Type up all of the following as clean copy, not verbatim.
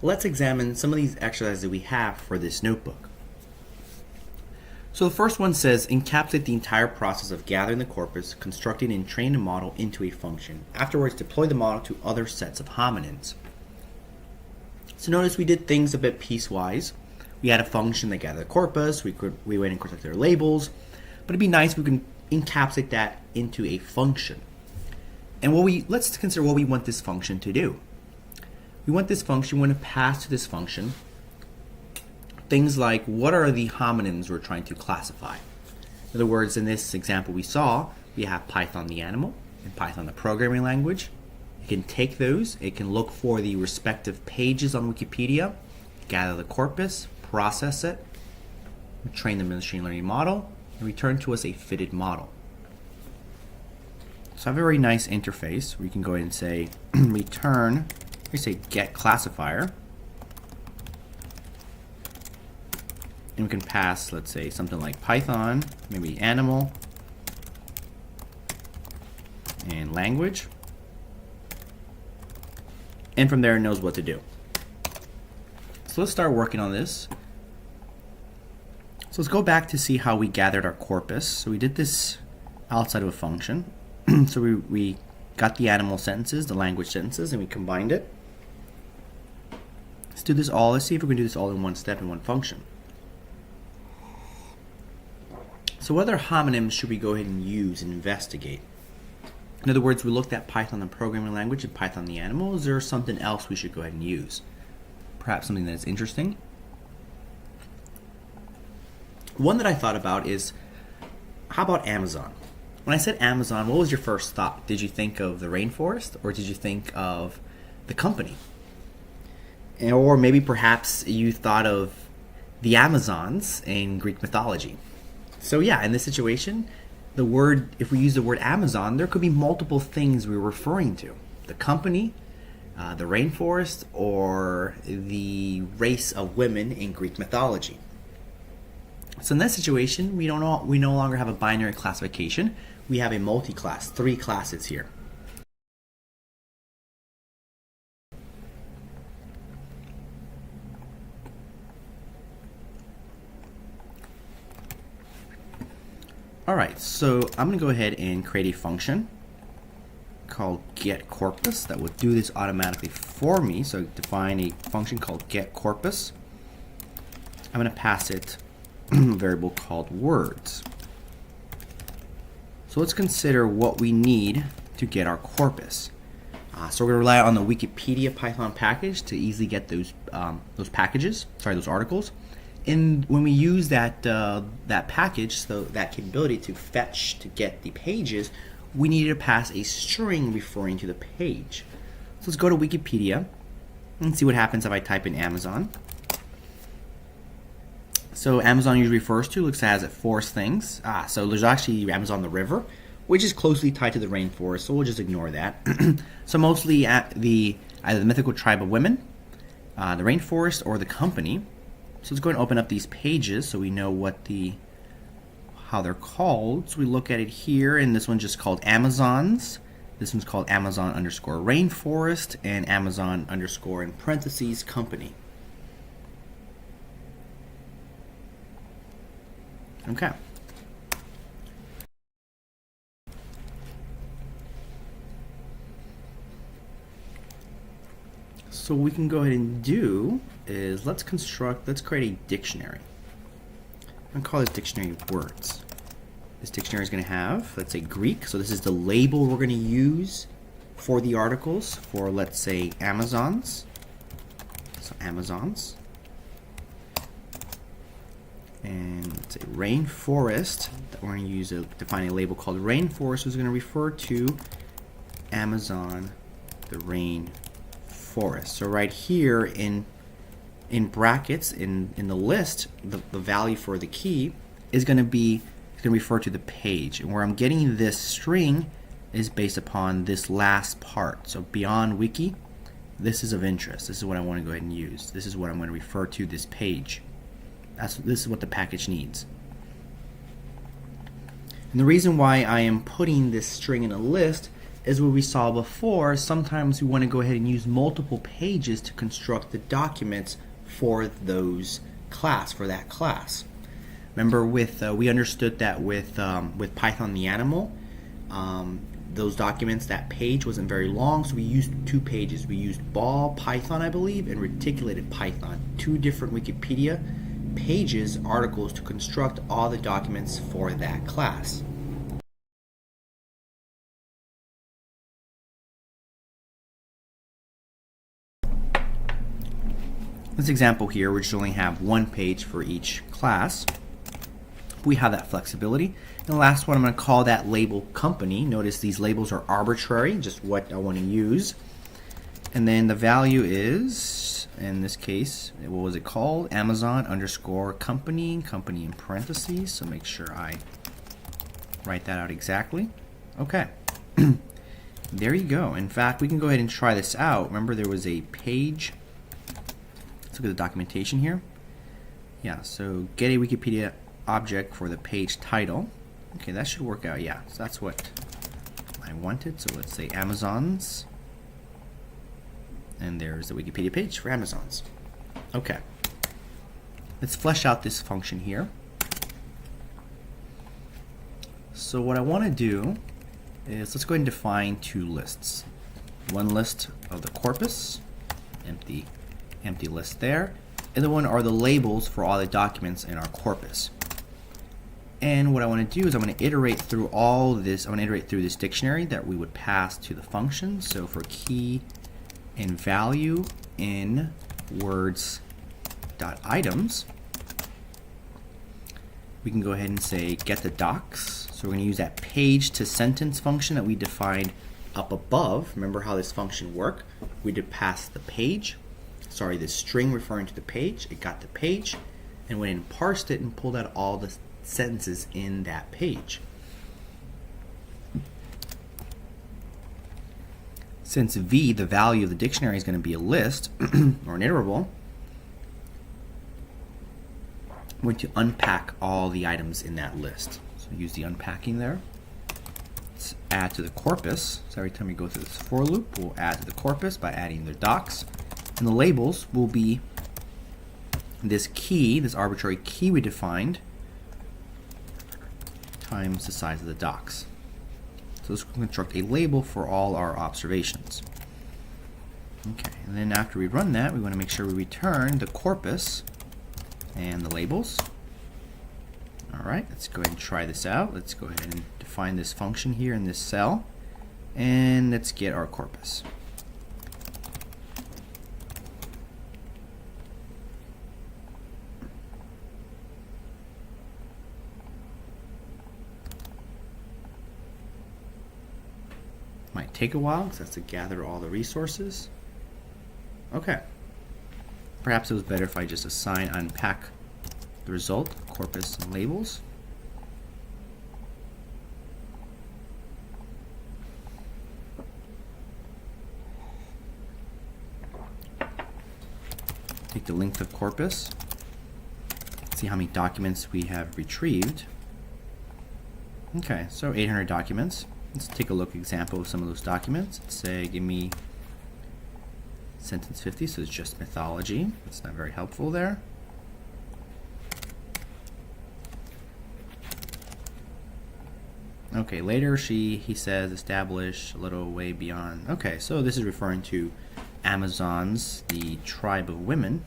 let's examine some of these exercises that we have for this notebook. So the first one says, encapsulate the entire process of gathering the corpus, constructing and training a model into a function. Afterwards, deploy the model to other sets of hominins. So notice we did things a bit piecewise. We had a function that gathered the corpus, we went and constructed their labels, but it'd be nice if we can encapsulate that into a function. And let's consider what we want this function to do. We want this function, we want to pass to this function things like, what are the hominins we're trying to classify? In other words, in this example we saw, we have Python the animal and Python the programming language. It can take those, it can look for the respective pages on Wikipedia, gather the corpus, process it, train the machine learning model, and return to us a fitted model. So I have a very nice interface where you can go ahead and say return, we say get classifier, and we can pass, let's say, something like Python, maybe animal, and language, and from there it knows what to do. So let's start working on this. So let's go back to see how we gathered our corpus. So we did this outside of a function. So we got the animal sentences, the language sentences, and we combined it. Let's do this all. Let's see if we can do this all in one step in one function. So what other homonyms should we go ahead and use and investigate? In other words, we looked at Python the programming language and Python the animal. Is there something else we should go ahead and use? Perhaps something that's interesting. One that I thought about is, how about Amazon? When I said Amazon, what was your first thought? Did you think of the rainforest, or did you think of the company? Or maybe perhaps you thought of the Amazons in Greek mythology. So yeah, in this situation, if we use the word Amazon, there could be multiple things we're referring to. The company, the rainforest, or the race of women in Greek mythology. So in that situation, we no longer have a binary classification. We have a multi-class, 3 classes here. Alright, so I'm going to go ahead and create a function called getCorpus that will do this automatically for me. So define a function called getCorpus. I'm going to pass it a variable called words. So let's consider what we need to get our corpus. So we're going to rely on the Wikipedia Python package to easily get those articles. And when we use that package, so that capability to fetch to get the pages, we need to pass a string referring to the page. So let's go to Wikipedia and see what happens if I type in Amazon. So Amazon usually refers to, looks as it forest things. So there's actually Amazon the river, which is closely tied to the rainforest, so we'll just ignore that. So mostly either the mythical tribe of women, the rainforest, or the company. So let's go ahead and open up these pages so we know how they're called. So we look at it here, and this one's just called Amazons. This one's called Amazon underscore rainforest, and Amazon underscore in parentheses company. Okay. So what we can go ahead and do is let's create a dictionary. I'm going to call this dictionary words. This dictionary is going to have, let's say, Greek. So this is the label we're going to use for the articles for, let's say, Amazons. So Amazons. And let's say rainforest. We're going to use define a label called rainforest, which is going to refer to Amazon, the rainforest. So right here in brackets in the list, the value for the key is going to refer to the page, and where I'm getting this string is based upon this last part. So beyond wiki, this is of interest. This is what I want to go ahead and use. This is what I'm going to refer to this page. This is what the package needs. And the reason why I am putting this string in a list is what we saw before. Sometimes we want to go ahead and use multiple pages to construct the documents for that class. Remember, we understood that with Python the animal, those documents, that page wasn't very long, so we used 2 pages. We used ball Python, I believe, and reticulated Python, 2 different Wikipedia pages, articles, to construct all the documents for that class. This example here, we just only have 1 page for each class. We have that flexibility. And the last one, I'm going to call that label company. Notice these labels are arbitrary, just what I want to use. And then the value is, in this case, what was it called? Amazon underscore company in parentheses. So make sure I write that out exactly. Okay. There you go. In fact, we can go ahead and try this out. Remember, there was a page. Let's look at the documentation here. Yeah, so get a Wikipedia object for the page title. Okay, that should work out. Yeah, so that's what I wanted. So let's say Amazons. And there's the Wikipedia page for Amazons. Okay. Let's flesh out this function here. So what I want to do is let's go ahead and define 2 lists. One list of the corpus, empty list there, and the one are the labels for all the documents in our corpus. And what I want to do is I'm going to iterate through all this. I'm going to iterate through this dictionary that we would pass to the function. So for key and value in words.items, we can go ahead and say get the docs. So we're going to use that page to sentence function that we defined up above. Remember how this function worked? We did pass the page. Sorry, the string referring to the page. It got the page and went and parsed it and pulled out all the sentences in that page. Since v, the value of the dictionary, is going to be a list or an iterable, I'm going to unpack all the items in that list. So use the unpacking there. Let's add to the corpus. So every time we go through this for loop, we'll add to the corpus by adding the docs. And the labels will be this key, this arbitrary key we defined, times the size of the docs. So this will construct a label for all our observations. Okay, and then after we run that, we want to make sure we return the corpus and the labels. All right, let's go ahead and try this out. Let's go ahead and define this function here in this cell, and let's get our corpus. Might take a while because that's to gather all the resources. Okay. Perhaps it was better if I just unpack the result, corpus and labels. Take the length of corpus. See how many documents we have retrieved. Okay, so 800 documents. Let's take a look example of some of those documents. Let's say give me sentence 50, so it's just mythology. It's not very helpful there. Okay, later he says establish a little way beyond. Okay, so this is referring to Amazons, the tribe of women.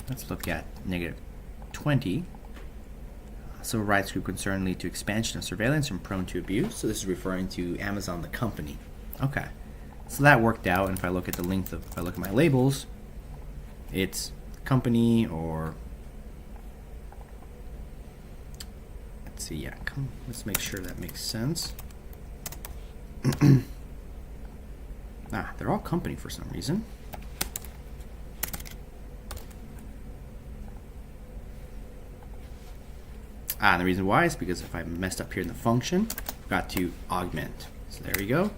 Let's look at -20. Civil rights group concern lead to expansion of surveillance and prone to abuse. So this is referring to Amazon, the company. Okay, so that worked out. And if I look at the length of, if I look at my labels, it's company or, let's see, yeah, let's make sure that makes sense. They're all company for some reason. And the reason why is because if I messed up here in the function, I forgot to augment. So there we go.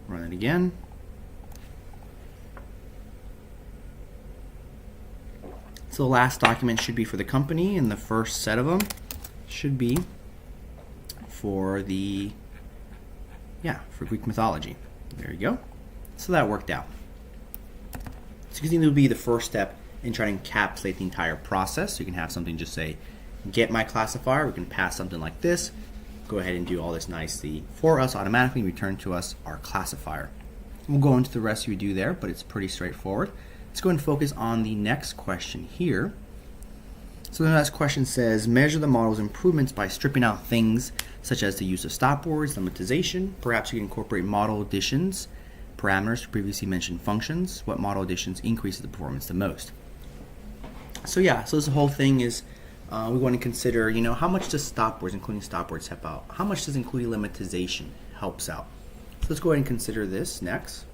Run it again. So the last document should be for the company, and the first set of them should be for for Greek mythology. There you go. So that worked out. So you can see this will be the first step in trying to encapsulate the entire process. So you can have something just say, get my classifier. We can pass something like this. Go ahead and do all this nicely for us automatically, return to us our classifier. We'll go into the rest we do there, but it's pretty straightforward. Let's go and focus on the next question here. So the next question says, measure the model's improvements by stripping out things such as the use of stopwords, lemmatization. Perhaps you can incorporate model additions, parameters to previously mentioned functions. What model additions increases the performance the most? So so this whole thing is we want to consider, how much does stopwords, including stopwords, help out? How much does including lemmatization helps out? So let's go ahead and consider this next.